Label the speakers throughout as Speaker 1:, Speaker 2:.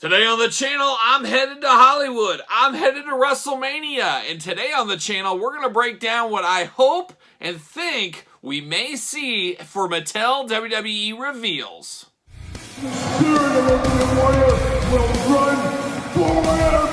Speaker 1: Today on the channel, I'm headed to Hollywood. I'm headed to WrestleMania. And today on the channel, we're going to break down what I hope and think we may see for Mattel WWE reveals.
Speaker 2: The spirit of Ultimate Warrior will run forever!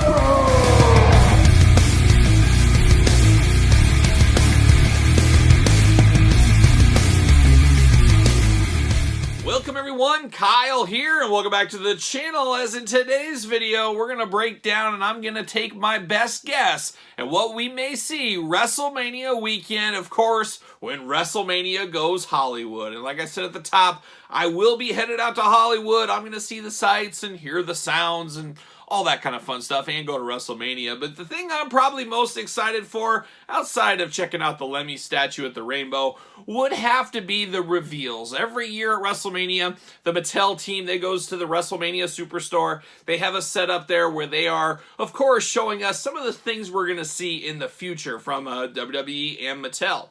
Speaker 1: Welcome everyone, Kyle here, and welcome back to the channel. As in today's video, we're going to break down and I'm going to take my best guess at what we may see WrestleMania weekend, of course, when WrestleMania goes Hollywood. And like I said at the top, I will be headed out to Hollywood. I'm going to see the sights and hear the sounds and all that kind of fun stuff, and go to WrestleMania. But the thing I'm probably most excited for, outside of checking out the Lemmy statue at the Rainbow, would have to be the reveals. Every year at WrestleMania, the Mattel team, they goes to the WrestleMania Superstore. They have a setup there where they are, of course, showing us some of the things we're going to see in the future from WWE and Mattel.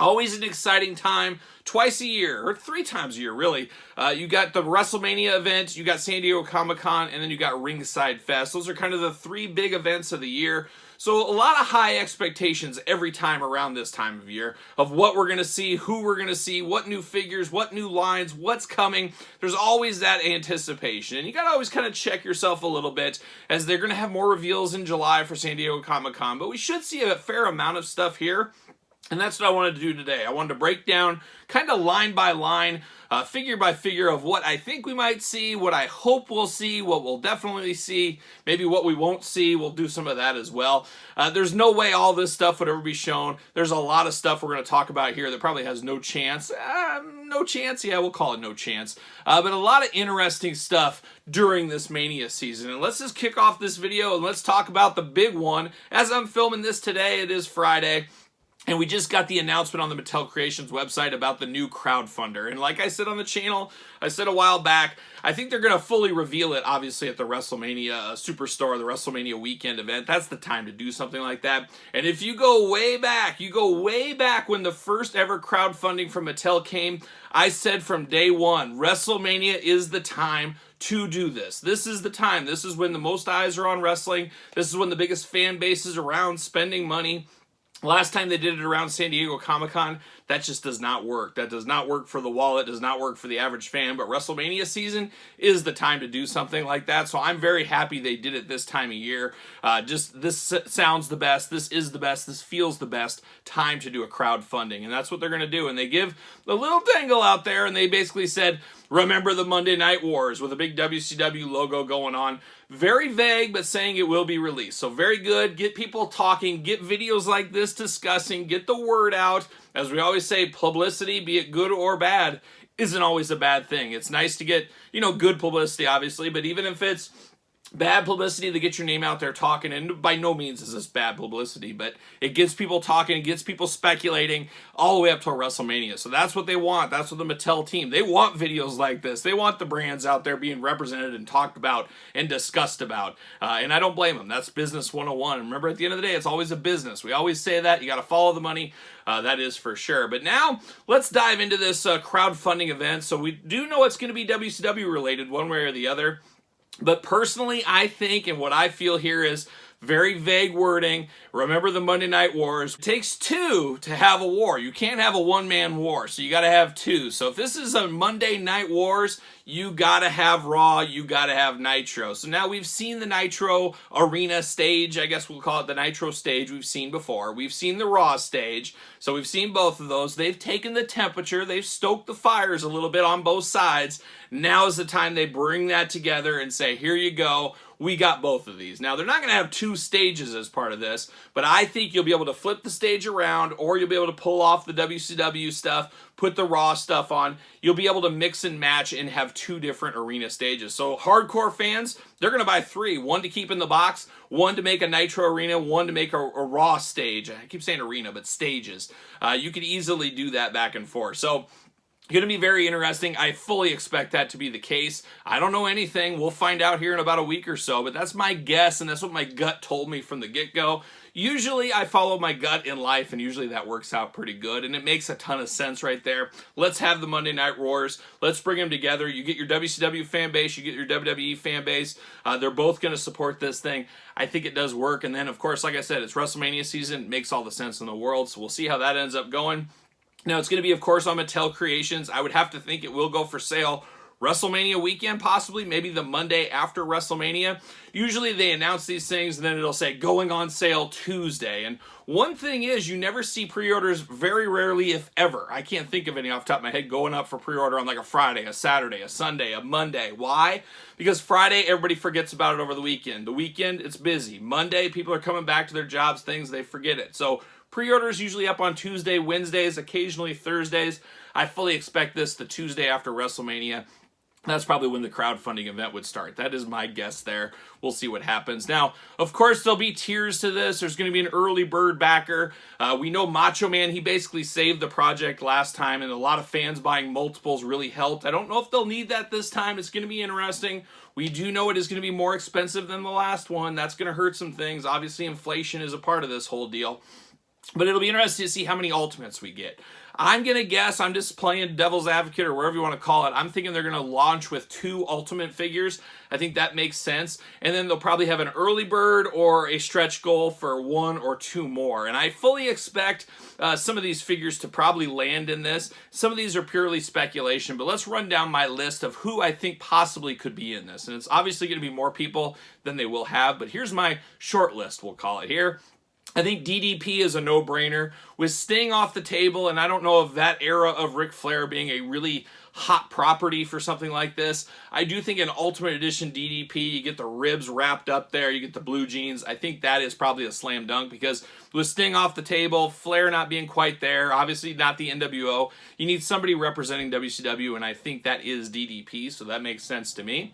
Speaker 1: Always an exciting time, twice a year, or 3 times a year, really. You got the WrestleMania event, you got San Diego Comic-Con, and then you got Ringside Fest. Those are kind of the 3 big events of the year. So a lot of high expectations every time around this time of year of what we're going to see, who we're going to see, what new figures, what new lines, what's coming. There's always that anticipation. And you got to always kind of check yourself a little bit, as they're going to have more reveals in July for San Diego Comic-Con. But we should see a fair amount of stuff here. And that's what I wanted to do today. I wanted to break down kind of line by line, figure by figure of what I think we might see, what I hope we'll see, what we'll definitely see, maybe what we won't see. We'll do some of that as well. There's no way all this stuff would ever be shown. There's a lot of stuff we're going to talk about here that probably has no chance. No chance? Yeah, we'll call it no chance. But a lot of interesting stuff during this Mania season. And let's just kick off this video and let's talk about the big one. As I'm filming this today, it is Friday. And we just got the announcement on the Mattel Creations website about the new crowdfunder. And like I said on the channel, I said a while back, I think they're going to fully reveal it, obviously, at the WrestleMania Superstore, the WrestleMania weekend event. That's the time to do something like that. And if you go way back, when the first ever crowdfunding from Mattel came, I said from day one, WrestleMania is the time to do this. This is the time. This is when the most eyes are on wrestling. This is when the biggest fan base is around spending money. Last time they did it around San Diego Comic-Con, that just does not work. That does not work for the wallet, does not work for the average fan, but WrestleMania season is the time to do something like that, so I'm very happy they did it this time of year. This sounds the best, this is the best, this feels the best time to do a crowdfunding, and that's what they're going to do. And they give a little dangle out there, and they basically said, remember the Monday Night Wars, with a big WCW logo going on. Very vague, but saying it will be released. So very good. Get people talking. Get videos like this discussing. Get the word out. As we always say, publicity, be it good or bad, isn't always a bad thing. It's nice to get, good publicity, obviously, but even if it's bad publicity to get your name out there talking, and by no means is this bad publicity, but it gets people talking, it gets people speculating all the way up to WrestleMania. So that's what they want. That's what the Mattel team, they want videos like this. They want the brands out there being represented and talked about and discussed about. And I don't blame them. That's business 101. Remember, at the end of the day, it's always a business. We always say that. You got to follow the money. That is for sure. But now, let's dive into this crowdfunding event. So we do know it's going to be WCW related one way or the other. But personally, I think, and what I feel here is very vague wording. Remember the Monday Night Wars. It takes 2 to have a war. You can't have a one-man war, so you got to have 2. So if this is a Monday Night Wars, you got to have Raw, you got to have Nitro. So now we've seen the Nitro Arena stage. I guess we'll call it the Nitro stage we've seen before. We've seen the Raw stage. So we've seen both of those. They've taken the temperature. They've stoked the fires a little bit on both sides. Now is the time they bring that together and say, here you go. We got both of these. Now, they're not going to have 2 stages as part of this, but I think you'll be able to flip the stage around, or you'll be able to pull off the WCW stuff, put the Raw stuff on. You'll be able to mix and match and have 2 different arena stages. So hardcore fans, they're going to buy 3. 1 to keep in the box, 1 to make a Nitro arena, 1 to make a Raw stage. I keep saying arena, but stages. You could easily do that back and forth. So Going to be very interesting. I fully expect that to be the case. I don't know anything. We'll find out here in about a week or so, but that's my guess, and that's what my gut told me from the get-go. Usually I follow my gut in life, and usually that works out pretty good, and it makes a ton of sense right there. Let's have the Monday Night Wars. Let's bring them together. You get your WCW fan base, you get your WWE fan base. They're both going to support this thing. I think it does work, and then, of course, like I said, it's WrestleMania season. It makes all the sense in the world, so we'll see how that ends up going. Now, it's going to be, of course, on Mattel Creations. I would have to think it will go for sale WrestleMania weekend, possibly, maybe the Monday after WrestleMania. Usually they announce these things and then it'll say going on sale Tuesday. And one thing is, you never see pre-orders, very rarely, if ever. I can't think of any off the top of my head going up for pre-order on like a Friday, a Saturday, a Sunday, a Monday. Why? Because Friday, everybody forgets about it over the weekend. The weekend, it's busy. Monday, people are coming back to their jobs, things, they forget it. So pre-orders usually up on Tuesday, Wednesdays, occasionally Thursdays. I fully expect this the Tuesday after WrestleMania. That's probably when the crowdfunding event would start. That is my guess there. We'll see what happens. Now, of course, there'll be tiers to this. There's going to be an early bird backer. We know Macho Man, he basically saved the project last time, and a lot of fans buying multiples really helped. I don't know if they'll need that this time. It's going to be interesting. We do know it is going to be more expensive than the last one. That's going to hurt some things. Obviously, inflation is a part of this whole deal. But it'll be interesting to see how many Ultimates we get. I'm going to guess, I'm just playing devil's advocate or whatever you want to call it. I'm thinking they're going to launch with 2 Ultimate figures. I think that makes sense. And then they'll probably have an early bird or a stretch goal for 1 or 2 more. And I fully expect some of these figures to probably land in this. Some of these are purely speculation, but let's run down my list of who I think possibly could be in this. And it's obviously going to be more people than they will have, but here's my short list, we'll call it here. I think DDP is a no-brainer. With Sting off the table, and I don't know if that era of Ric Flair being a really hot property for something like this, I do think an Ultimate Edition DDP, you get the ribs wrapped up there, you get the blue jeans. I think that is probably a slam dunk because with Sting off the table, Flair not being quite there, obviously not the NWO, you need somebody representing WCW, and I think that is DDP, so that makes sense to me.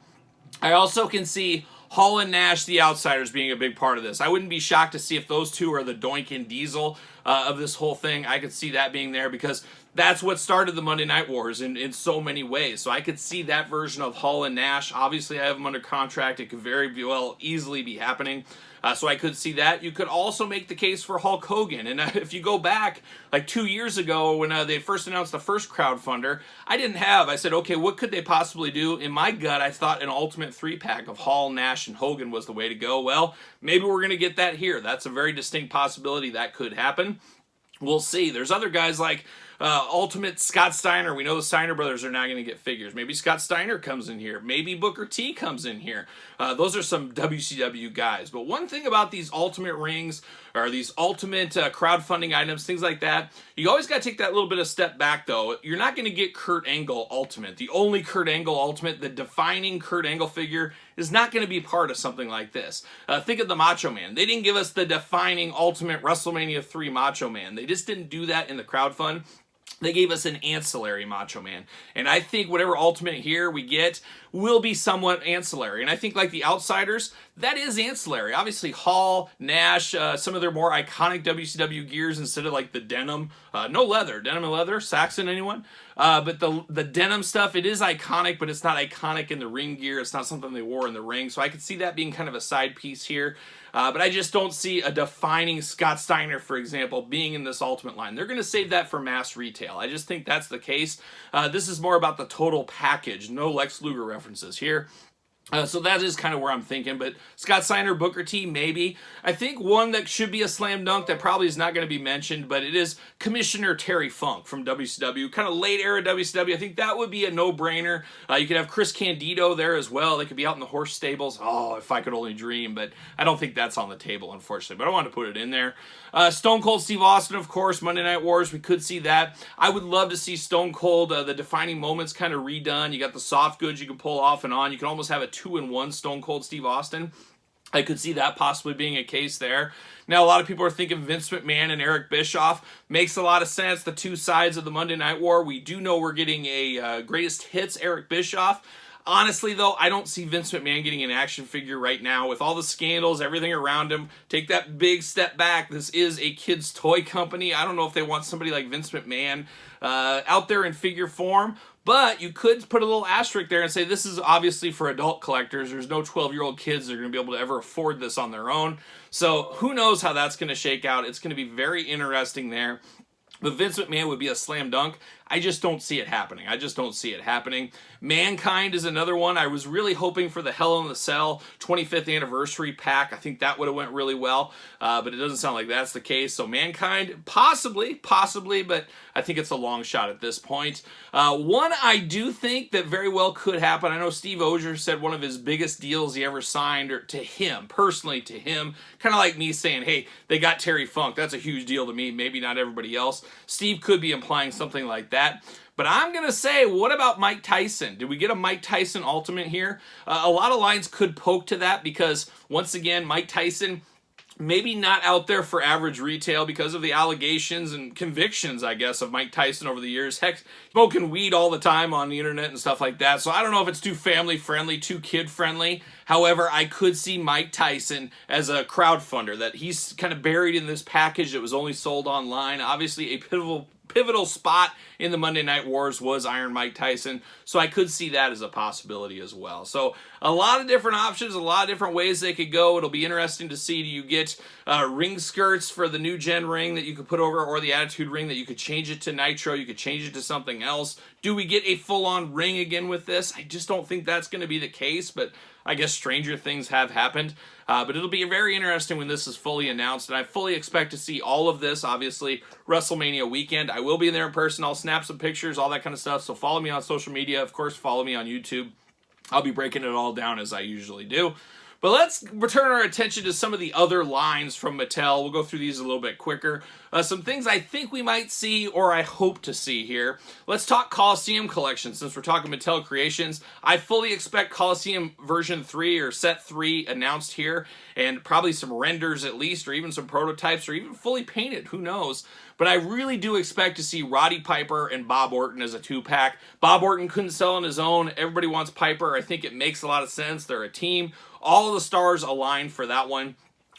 Speaker 1: I also can see Hall and Nash, the Outsiders, being a big part of this. I wouldn't be shocked to see if those two are the Doink and Diesel of this whole thing. I could see that being there because that's what started the Monday Night Wars in so many ways. So I could see that version of Hall and Nash. Obviously, I have them under contract. It could very well easily be happening. So I could see that. You could also make the case for Hulk Hogan. And if you go back like 2 years ago when they first announced the first crowdfunder, I said, okay, what could they possibly do? In my gut, I thought an Ultimate 3-pack of Hall, Nash, and Hogan was the way to go. Well, maybe we're going to get that here. That's a very distinct possibility that could happen. We'll see. There's other guys like Ultimate Scott Steiner. We know the Steiner brothers are not going to get figures. Maybe Scott Steiner comes in here. Maybe Booker T comes in here. Those are some WCW guys. But one thing about these Ultimate rings or these Ultimate crowdfunding items, things like that, you always got to take that little bit of step back, though. You're not going to get Kurt Angle Ultimate. The only Kurt Angle Ultimate, the defining Kurt Angle figure, is not going to be part of something like this. Think of the Macho Man. They didn't give us the defining Ultimate WrestleMania 3 Macho Man. They just didn't do that in the crowdfund. They gave us an ancillary Macho Man. And I think whatever Ultimate here we get will be somewhat ancillary. And I think like the Outsiders, that is ancillary. Obviously Hall, Nash, some of their more iconic WCW gears instead of like the denim. No leather. Denim and leather? Saxon, anyone? But the denim stuff, it is iconic, but it's not iconic in the ring gear. It's not something they wore in the ring. So I could see that being kind of a side piece here. But I just don't see a defining Scott Steiner, for example, being in this Ultimate line. They're going to save that for mass retail. I just think that's the case. This is more about the total package. No Lex Luger references here. So that is kind of where I'm thinking, but Scott Steiner, Booker T, maybe. I think one that should be a slam dunk that probably is not going to be mentioned, but it is Commissioner Terry Funk from WCW, kind of late era WCW. I think that would be a no-brainer. You could have Chris Candido there as well. They could be out in the horse stables. Oh, if I could only dream, but I don't think that's on the table, unfortunately, but I wanted to put it in there. Stone Cold Steve Austin, of course, Monday Night Wars, we could see that. I would love to see Stone Cold, the defining moments kind of redone. You got the soft goods you can pull off and on. You can almost have a 2-in-1 Stone Cold Steve Austin. I could see that possibly being a case there. Now, a lot of people are thinking Vince McMahon and Eric Bischoff. Makes a lot of sense, the two sides of the Monday Night War. We do know we're getting a greatest hits Eric Bischoff. Honestly, though, I don't see Vince McMahon getting an action figure right now with all the scandals, everything around him. Take that big step back. This is a kid's toy company. I don't know if they want somebody like Vince McMahon out there in figure form, but you could put a little asterisk there and say this is obviously for adult collectors. There's no 12-year-old kids that are going to be able to ever afford this on their own. So who knows how that's going to shake out. It's going to be very interesting there. But Vince McMahon would be a slam dunk. I just don't see it happening. I just don't see it happening. Mankind is another one. I was really hoping for the Hell in the Cell 25th anniversary pack. I think that would have went really well, but it doesn't sound like that's the case. So Mankind, possibly, but I think it's a long shot at this point. One I do think that very well could happen. I know Steve Ogier said one of his biggest deals he ever signed, or to him, personally to him, kind of like me saying, hey, they got Terry Funk. That's a huge deal to me, maybe not everybody else. Steve could be implying something like that. But I'm going to say, what about Mike Tyson? Did we get a Mike Tyson Ultimate here? A lot of lines could poke to that because, once again, Mike Tyson, maybe not out there for average retail because of the allegations and convictions, I guess, of Mike Tyson over the years. Heck, smoking weed all the time on the internet and stuff like that. So I don't know if it's too family-friendly, too kid-friendly. However, I could see Mike Tyson as a crowdfunder, that he's kind of buried in this package that was only sold online. Obviously, a pivotal spot in the Monday Night Wars was Iron Mike Tyson, so I could see that as a possibility as well. So a lot of different options, a lot of different ways they could go. It'll be interesting to see, do you get ring skirts for the new gen ring that you could put over, or the Attitude ring that you could change it to Nitro, you could change it to something else. Do we get a full-on ring again with this? I just don't think that's going to be the case, but I guess stranger things have happened. But it'll be very interesting when this is fully announced, and I fully expect to see all of this, obviously, WrestleMania weekend. I will be there in person. I'll snap some pictures, all that kind of stuff, so follow me on social media. Of course, follow me on YouTube. I'll be breaking it all down as I usually do. But let's return our attention to some of the other lines from Mattel. We'll go through these a little bit quicker. Some things I think we might see, or I hope to see here. Let's talk Coliseum collection, since we're talking Mattel Creations. I fully expect Coliseum version 3 or set 3 announced here, and probably some renders at least, or even some prototypes, or even fully painted, who knows. But I really do expect to see Roddy Piper and Bob Orton as a 2-pack. Bob Orton couldn't sell on his own. Everybody wants Piper. I think it makes a lot of sense. They're a team. All of the stars align for that one.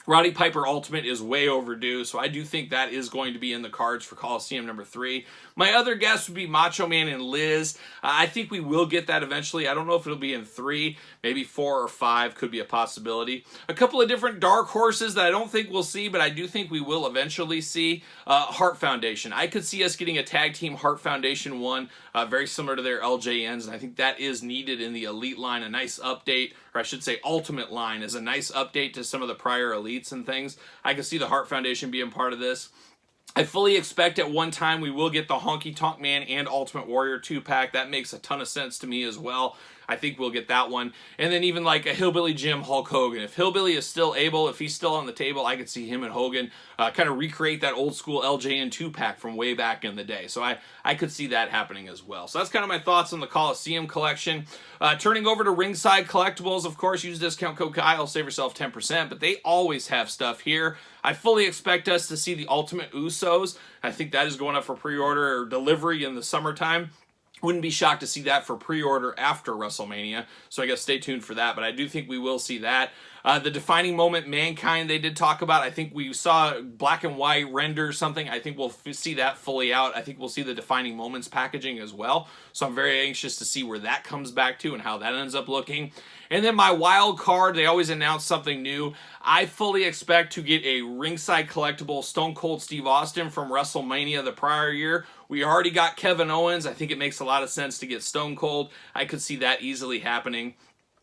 Speaker 1: Roddy Piper Ultimate is way overdue, so I do think that is going to be in the cards for Coliseum number 3. My other guess would be Macho Man and Liz. I think we will get that eventually. I don't know if it'll be in 3, maybe 4 or 5 could be a possibility. A couple of different dark horses that I don't think we'll see, but I do think we will eventually see. Heart Foundation. I could see us getting a tag team Heart Foundation 1, very similar to their LJNs, and I think that is needed in the Elite line, a nice update, or I should say Ultimate line is a nice update to some of the prior Elites and things. I could see the Heart Foundation being part of this. I fully expect at one time we will get the Honky Tonk Man and Ultimate Warrior 2-pack. That makes a ton of sense to me as well. I think we'll get that one. And then even like a Hillbilly Jim Hulk Hogan. If Hillbilly is still able, if he's still on the table, I could see him and Hogan kind of recreate that old school LJN 2-pack from way back in the day. So I could see that happening as well. So that's kind of my thoughts on the Coliseum collection. Turning over to Ringside Collectibles, of course, use discount code Kyle, save yourself 10%, but they always have stuff here. I fully expect us to see the Ultimate Usos. I think that is going up for pre-order or delivery in the summertime. Wouldn't be shocked to see that for pre-order after WrestleMania, so I guess stay tuned for that, but I do think we will see that. The defining moment, Mankind, they did talk about. I think we saw black and white render something. I think we'll see that fully out. I think we'll see the defining moments packaging as well, so I'm very anxious to see where that comes back to and how that ends up looking. And then my wild card, they always announce something new. I fully expect to get a Ringside Collectible Stone Cold Steve Austin from WrestleMania the prior year. We already got Kevin Owens. I think it makes a lot of sense to get Stone Cold. I could see that easily happening.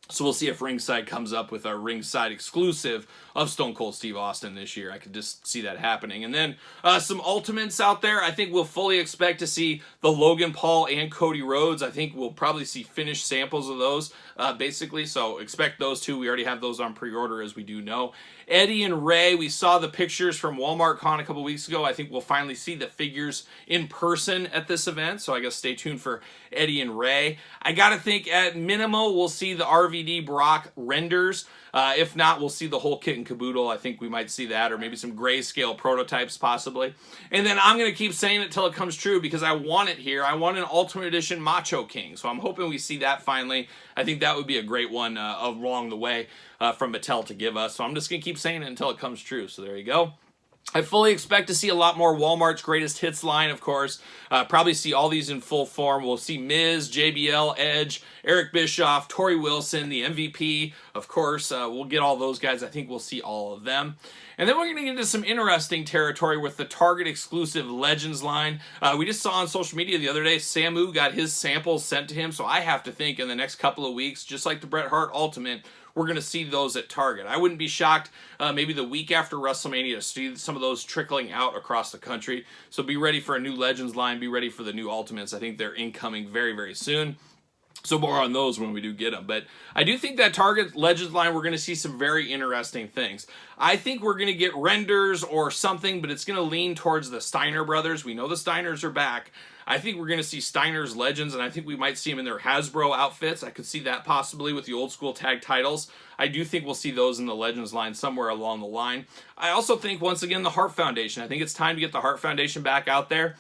Speaker 1: So we'll see if Ringside comes up with a Ringside exclusive of Stone Cold Steve Austin this year. I could just see that happening. And then some Ultimates out there. I think we'll fully expect to see the Logan Paul and Cody Rhodes. I think we'll probably see finished samples of those, basically. So expect those two. We already have those on pre-order, as we do know. Eddie and Ray, we saw the pictures from Walmart Con a couple weeks ago. I think we'll finally see the figures in person at this event, so I guess stay tuned for Eddie and Ray. I gotta think at minimum we'll see the RV RVD Brock renders. If not, we'll see the whole kit and caboodle. I think we might see that, or maybe some grayscale prototypes possibly. And then I'm going to keep saying it till it comes true because I want it here. I want an Ultimate Edition Macho King, so I'm hoping we see that finally. I think that would be a great one along the way from Mattel to give us. So I'm just going to keep saying it until it comes true. So there you go. I fully expect to see a lot more Walmart's Greatest Hits line, of course. Probably see all these in full form. We'll see Miz, JBL, Edge, Eric Bischoff, Tori Wilson, the MVP, of course. We'll get all those guys. I think we'll see all of them. And then we're going to get into some interesting territory with the Target exclusive Legends line. We just saw on social media the other day, Samu got his samples sent to him, so I have to think in the next couple of weeks, just like the Bret Hart Ultimate, we're going to see those at Target. I wouldn't be shocked maybe the week after WrestleMania to see some of those trickling out across the country. So be ready for a new Legends line. Be ready for the new Ultimates. I think they're incoming very, very soon. So more on those when we do get them. But I do think that Target Legends line, we're going to see some very interesting things. I think we're going to get renders or something, but it's going to lean towards the Steiner brothers. We know the Steiners are back. I think we're going to see Steiner's Legends, and I think we might see them in their Hasbro outfits. I could see that possibly with the old school tag titles. I do think we'll see those in the Legends line somewhere along the line. I also think, once again, the Hart Foundation. I think it's time to get the Hart Foundation back out there.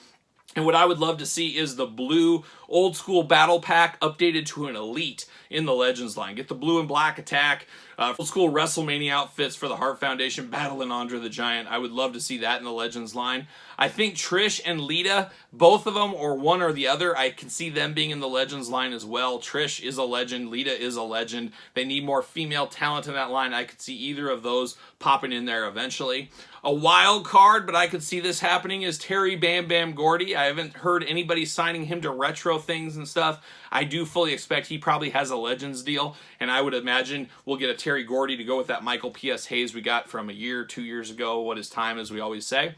Speaker 1: And what I would love to see is the blue old school battle pack updated to an elite in the Legends line. Get the blue and black attack, old school WrestleMania outfits for the Hart Foundation, battling Andre the Giant. I would love to see that in the Legends line. I think Trish and Lita, both of them, or one or the other, I can see them being in the Legends line as well. Trish is a legend. Lita is a legend. They need more female talent in that line. I could see either of those popping in there eventually. A wild card, but I could see this happening, is Terry Bam Bam Gordy. I haven't heard anybody signing him to retro things and stuff. I do fully expect he probably has a Legends deal, and I would imagine we'll get a Terry Gordy to go with that Michael P.S. Hayes we got from a year, 2 years ago. What is time, as we always say.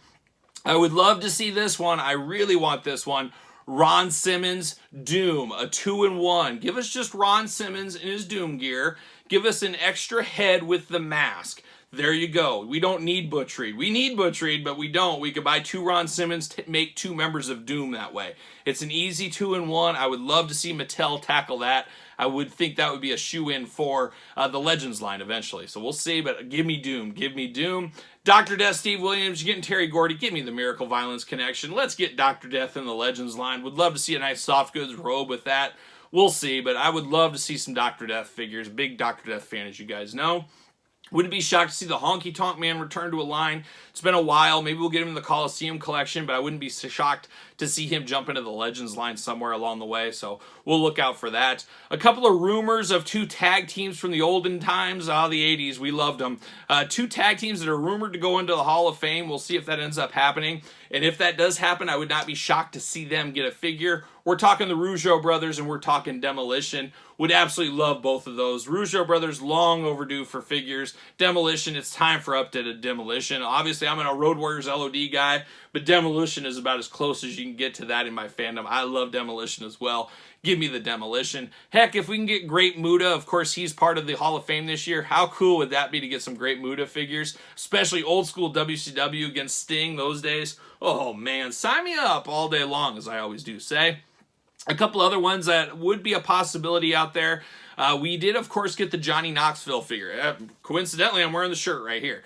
Speaker 1: I would love to see this one. I really want this one. Ron Simmons, Doom, a 2-in-1. Give us just Ron Simmons in his Doom gear. Give us an extra head with the mask. There you go. We don't need Butch Reed. We need Butch Reed, but we don't. We could buy 2 Ron Simmons to make 2 members of Doom that way. It's an easy 2-in-1. I would love to see Mattel tackle that. I would think that would be a shoe-in for the Legends line eventually. So we'll see, but give me Doom. Give me Doom. Dr. Death, Steve Williams, you're getting Terry Gordy. Give me the Miracle Violence connection. Let's get Dr. Death in the Legends line. Would love to see a nice soft goods robe with that. We'll see, but I would love to see some Dr. Death figures. Big Dr. Death fan, as you guys know. Wouldn't be shocked to see the Honky Tonk Man return to a line. It's been a while. Maybe we'll get him in the Coliseum collection, but I wouldn't be so shocked to see him jump into the Legends line somewhere along the way, so we'll look out for that. A couple of rumors of 2 tag teams from the olden times, the 80s, we loved them. 2 tag teams that are rumored to go into the Hall of Fame. We'll see if that ends up happening, and if that does happen, I would not be shocked to see them get a figure. We're talking the Rougeau brothers, and we're talking Demolition. Would absolutely love both of those. Rougeau brothers, long overdue for figures. Demolition, it's time for updated Demolition. Obviously, I'm a Road Warriors LOD guy, but Demolition is about as close as you can get to that in my fandom. I love Demolition as well. Give me the Demolition. Heck, if we can get Great Muta, of course, he's part of the Hall of Fame this year. How cool would that be to get some Great Muta figures? Especially old school WCW against Sting those days. Oh, man, sign me up all day long, as I always do say. A couple other ones that would be a possibility out there. We did, of course, get the Johnny Knoxville figure. Coincidentally, I'm wearing the shirt right here.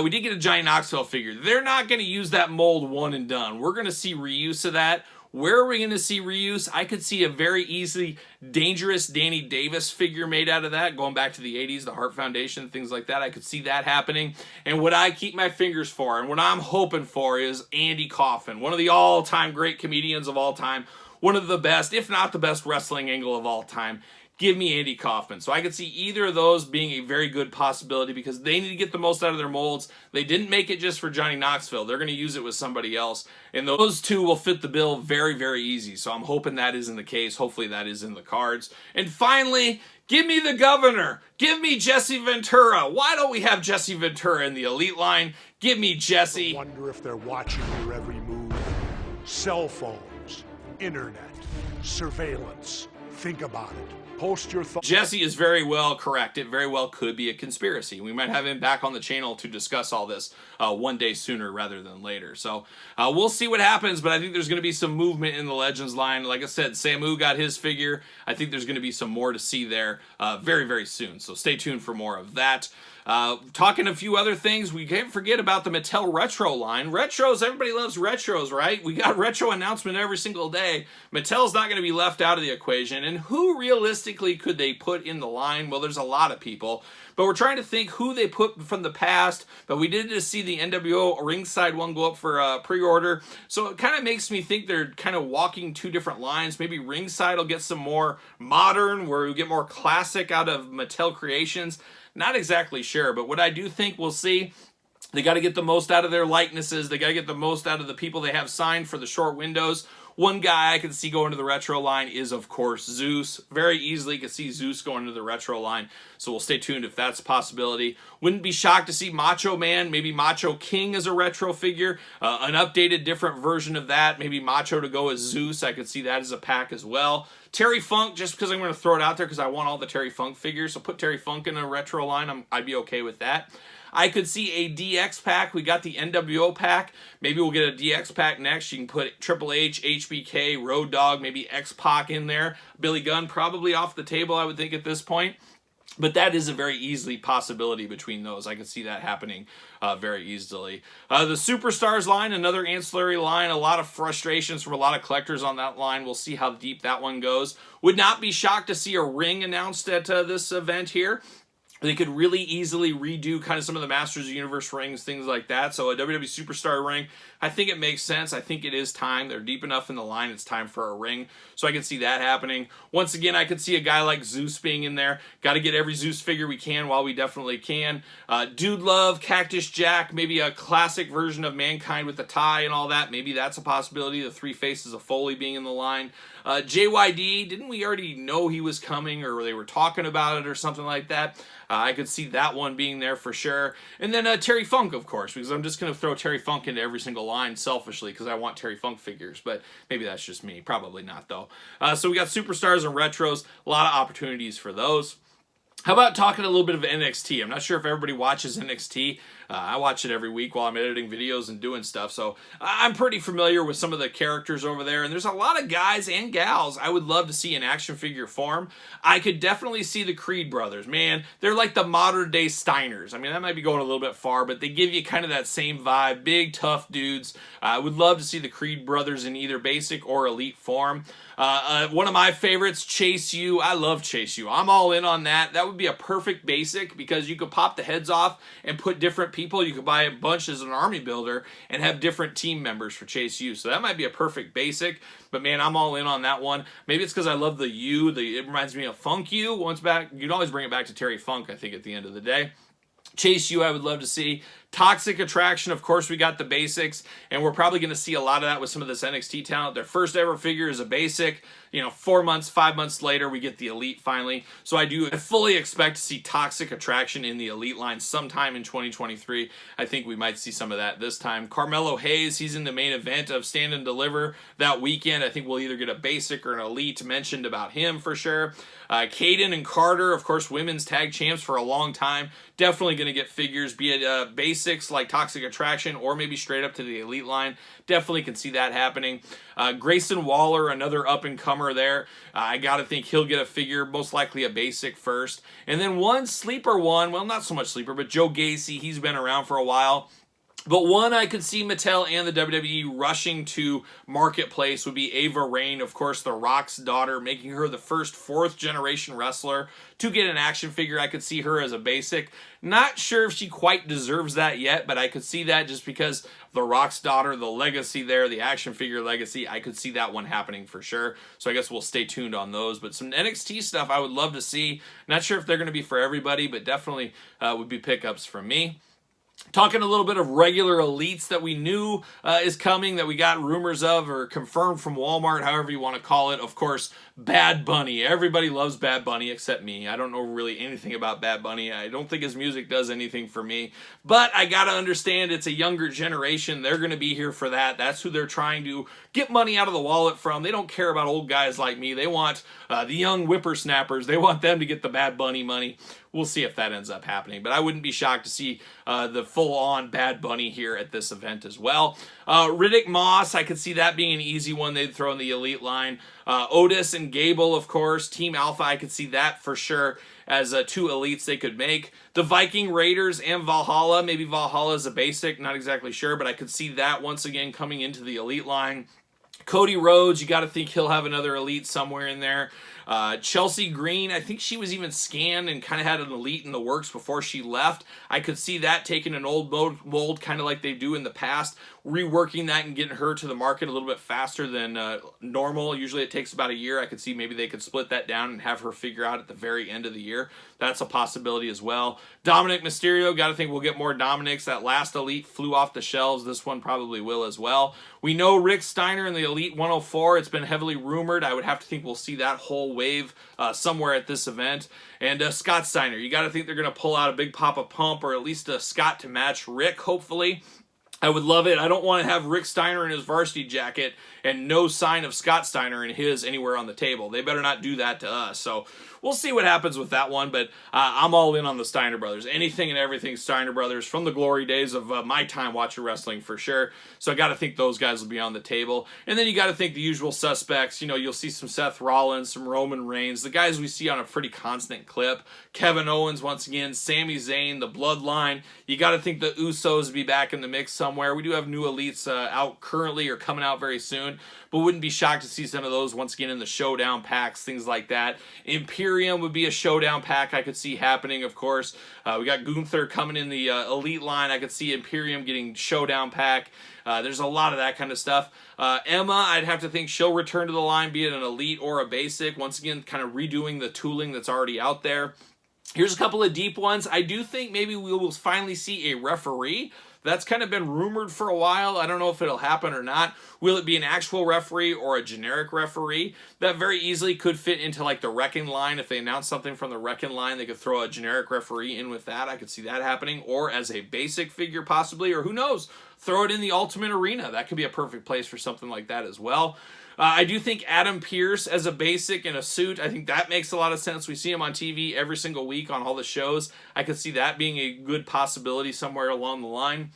Speaker 1: We did get a Johnny Knoxville figure. They're not going to use that mold one and done. We're going to see reuse of that. Where are we going to see reuse? I could see a very easily dangerous Danny Davis figure made out of that, going back to the 80s, the Hart Foundation, things like that. I could see that happening. And what I keep my fingers for, and what I'm hoping for, is Andy Kaufman, one of the all-time great comedians of all time, one of the best, if not the best, wrestling angle of all time. Give me Andy Kaufman. So I could see either of those being a very good possibility because they need to get the most out of their molds. They didn't make it just for Johnny Knoxville. They're going to use it with somebody else. And those 2 will fit the bill very, very easy. So I'm hoping that isn't the case. Hopefully that is in the cards. And finally, give me the Governor. Give me Jesse Ventura. Why don't we have Jesse Ventura in the Elite line? Give me Jesse.
Speaker 3: I wonder if they're watching your every move. Cell phones, internet, surveillance. Think about it. Post your thoughts.
Speaker 1: Jesse is very well correct. It very well could be a conspiracy. We might have him back on the channel to discuss all this one day sooner rather than later. So we'll see what happens, but I think there's going to be some movement in the Legends line. Like I said, Samu got his figure. I think there's going to be some more to see there very, very soon. So stay tuned for more of that. Talking a few other things, we can't forget about the Mattel Retro line. Retros, everybody loves retros, right? We got retro announcement every single day. Mattel's not going to be left out of the equation. And who realistically could they put in the line? Well, there's a lot of people. But we're trying to think who they put from the past. But we did just see the NWO ringside one go up for pre-order. So it kind of makes me think they're kind of walking two different lines. Maybe ringside will get some more modern, where we get more classic out of Mattel Creations. Not exactly sure, but what I do think we'll see, they got to get the most out of their likenesses. They got to get the most out of the people they have signed for the short windows. One guy I can see going to the retro line is, of course, Zeus. Very easily can see Zeus going to the retro line, so we'll stay tuned if that's a possibility. Wouldn't be shocked to see Macho Man, maybe Macho King as a retro figure, an updated, different version of that. Maybe Macho to go as Zeus. I could see that as a pack as well. Terry Funk, just because I'm going to throw it out there because I want all the Terry Funk figures, so put Terry Funk in a retro line. I'd be okay with that. I could see a DX pack. We got the NWO pack. Maybe we'll get a DX pack next. You can put Triple H, HBK, Road Dogg, maybe X-Pac in there. Billy Gunn probably off the table, I would think, at this point. But that is a very easily possibility between those. I could see that happening very easily. The Superstars line, another ancillary line. A lot of frustrations from a lot of collectors on that line. We'll see how deep that one goes. Would not be shocked to see a ring announced at this event here. They could really easily redo kind of some of the Masters of the Universe rings, things like that. So a WWE Superstar ring, I think it makes sense. I think it is time. They're deep enough in the line. It's time for a ring. So I can see that happening. Once again, I could see a guy like Zeus being in there. Got to get every Zeus figure we can while we definitely can. Dude Love, Cactus Jack, maybe a classic version of Mankind with the tie and all that. Maybe that's a possibility. The Three Faces of Foley being in the line. JYD, didn't we already know he was coming, or they were talking about it or something like that? I could see that one being there for sure. And then Terry Funk, of course, because I'm just going to throw Terry Funk into every single line selfishly because I want Terry Funk figures, but maybe that's just me. Probably not, though. So we got Superstars and Retros. A lot of opportunities for those. How about talking a little bit of NXT? I'm not sure if everybody watches NXT. I watch it every week while I'm editing videos and doing stuff, so I'm pretty familiar with some of the characters over there, and there's a lot of guys and gals I would love to see in action figure form. I could definitely see the Creed brothers. Man, they're like the modern-day Steiners. I mean, that might be going a little bit far, but they give you kind of that same vibe. Big, tough dudes. I would love to see the Creed brothers in either basic or elite form. One of my favorites, Chase U. I love Chase U. I'm all in on that. That would be a perfect basic because you could pop the heads off and put different people. You could buy a bunch as an army builder and have different team members for Chase U. So that might be a perfect basic. But man, I'm all in on that one. Maybe it's because I love the U. It reminds me of Funk U. Once back, you'd always bring it back to Terry Funk, I think, at the end of the day. Chase U, I would love to see. Toxic Attraction, of course, we got the basics, and we're probably going to see a lot of that with some of this NXT talent. Their first ever figure is a basic. 4 months, 5 months later, we get the Elite finally. So I fully expect to see Toxic Attraction in the Elite line sometime in 2023. I think we might see some of that this time. Carmelo Hayes, he's in the main event of Stand and Deliver that weekend. I think we'll either get a basic or an Elite mentioned about him for sure. Caden and Carter, of course, women's tag champs for a long time. Definitely going to get figures, be it basics like Toxic Attraction or maybe straight up to the Elite line. Definitely can see that happening. Grayson Waller, another up-and-comer there. I got to think he'll get a figure, most likely a basic first. And then one sleeper one, well, not so much sleeper, but Joe Gacy, he's been around for a while. But one I could see Mattel and the WWE rushing to marketplace would be Ava Raine, of course, The Rock's daughter, making her the first fourth-generation wrestler to get an action figure. I could see her as a basic. Not sure if she quite deserves that yet, but I could see that just because The Rock's daughter, the legacy there, the action figure legacy, I could see that one happening for sure. So I guess we'll stay tuned on those. But some NXT stuff I would love to see. Not sure if they're going to be for everybody, but definitely would be pickups from me. Talking a little bit of regular elites that we knew is coming, that we got rumors of or confirmed from Walmart, however you want to call it. Of course, Bad Bunny. Everybody loves Bad Bunny except me. I don't know really anything about Bad Bunny. I don't think his music does anything for me. But I got to understand it's a younger generation. They're going to be here for that. That's who they're trying to get money out of the wallet from. They don't care about old guys like me. They want the young whippersnappers. They want them to get the Bad Bunny money. We'll see if that ends up happening. But I wouldn't be shocked to see the full-on Bad Bunny here at this event as well. Riddick Moss, I could see that being an easy one they'd throw in the elite line. Otis and Gable, of course. Team Alpha, I could see that for sure as two elites they could make. The Viking Raiders and Valhalla. Maybe Valhalla is a basic, not exactly sure, but I could see that once again coming into the elite line. Cody Rhodes, you got to think he'll have another elite somewhere in there. Chelsea Green, I think she was even scanned and kind of had an elite in the works before she left. I could see that taking an old mold kind of like they do in the past, reworking that and getting her to the market a little bit faster than normal. Usually it takes about a year. I could see maybe they could split that down and have her figure out at the very end of the year. That's a possibility as well. Dominic Mysterio, got to think we'll get more Dominics. That last elite flew off the shelves. This one probably will as well. We know Rick Steiner in the Elite 104. It's been heavily rumored. I would have to think we'll see that whole wave somewhere at this event. And Scott Steiner, you got to think they're going to pull out a big Papa Pump or at least a Scott to match Rick, hopefully. I would love it. I don't want to have Rick Steiner in his varsity jacket and no sign of Scott Steiner in his anywhere on the table. They better not do that to us. So we'll see what happens with that one, but I'm all in on the Steiner brothers. Anything and everything Steiner brothers from the glory days of my time watching wrestling for sure. So I got to think those guys will be on the table. And then you got to think the usual suspects. You know, you'll see some Seth Rollins, some Roman Reigns, the guys we see on a pretty constant clip. Kevin Owens once again, Sami Zayn, the Bloodline. You got to think the Usos will be back in the mix somewhere. We do have new elites out currently or coming out very soon, but wouldn't be shocked to see some of those once again in the showdown packs, things like that. Imperium would be a showdown pack I could see happening, of course. We got Gunther coming in the elite line. I could see Imperium getting showdown pack. There's a lot of that kind of stuff. Emma, I'd have to think she'll return to the line, be it an elite or a basic. Once again, kind of redoing the tooling that's already out there. Here's a couple of deep ones. I do think maybe we will finally see a referee. That's kind of been rumored for a while. I don't know if it'll happen or not. Will it be an actual referee or a generic referee? That very easily could fit into like the Wrecking line. If they announce something from the Wrecking line, they could throw a generic referee in with that. I could see that happening. Or as a basic figure possibly, or who knows, throw it in the Ultimate Arena. That could be a perfect place for something like that as well. I do think Adam Pearce as a basic in a suit, I think that makes a lot of sense. We see him on TV every single week on all the shows. I could see that being a good possibility somewhere along the line.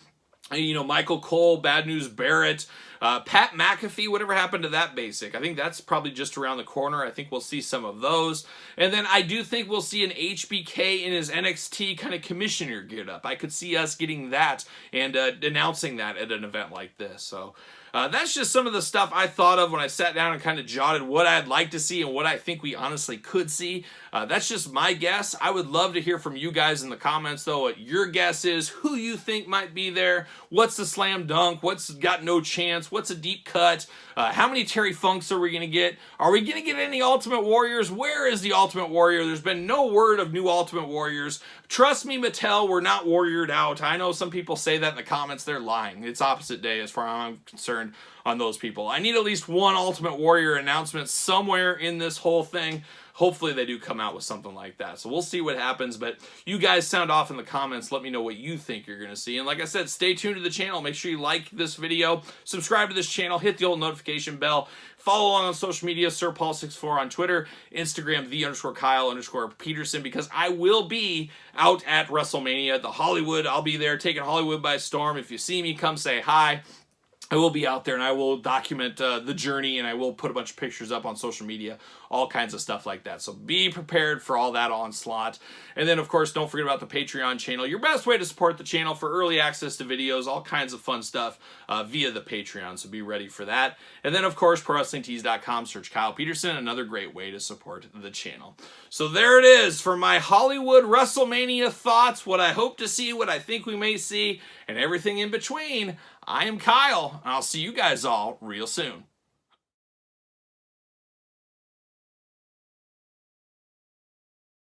Speaker 1: You know, Michael Cole, Bad News Barrett, Pat McAfee, whatever happened to that basic? I think that's probably just around the corner. I think we'll see some of those. And then I do think we'll see an HBK in his NXT kind of commissioner geared up. I could see us getting that and announcing that at an event like this. So that's just some of the stuff I thought of when I sat down and kind of jotted what I'd like to see and what I think we honestly could see. That's just my guess. I would love to hear from you guys in the comments, though, what your guess is, who you think might be there, what's the slam dunk, what's got no chance, what's a deep cut, how many Terry Funks are we going to get? Are we going to get any Ultimate Warriors? Where is the Ultimate Warrior? There's been no word of new Ultimate Warriors. Trust me, Mattel, we're not warriored out. I know some people say that in the comments. They're lying. It's opposite day as far as I'm concerned on those people. I need at least one Ultimate Warrior announcement somewhere in this whole thing. Hopefully they do come out with something like that. So we'll see what happens, but you guys sound off in the comments. Let me know what you think you're going to see. And like I said, stay tuned to the channel. Make sure you like this video, subscribe to this channel, hit the old notification bell, follow along on social media, SirPaul64 on Twitter, Instagram, _Kyle_Peterson, because I will be out at WrestleMania, the Hollywood. I'll be there taking Hollywood by storm. If you see me, come say hi. I will be out there and I will document the journey, and I will put a bunch of pictures up on social media, all kinds of stuff like that. So be prepared for all that onslaught. And then, of course, don't forget about the Patreon channel. Your best way to support the channel for early access to videos, all kinds of fun stuff via the Patreon. So be ready for that. And then, of course, ProWrestlingTees.com, search Kyle Peterson, another great way to support the channel. So there it is for my Hollywood WrestleMania thoughts, what I hope to see, what I think we may see, and everything in between. I am Kyle, and I'll see you guys all real soon.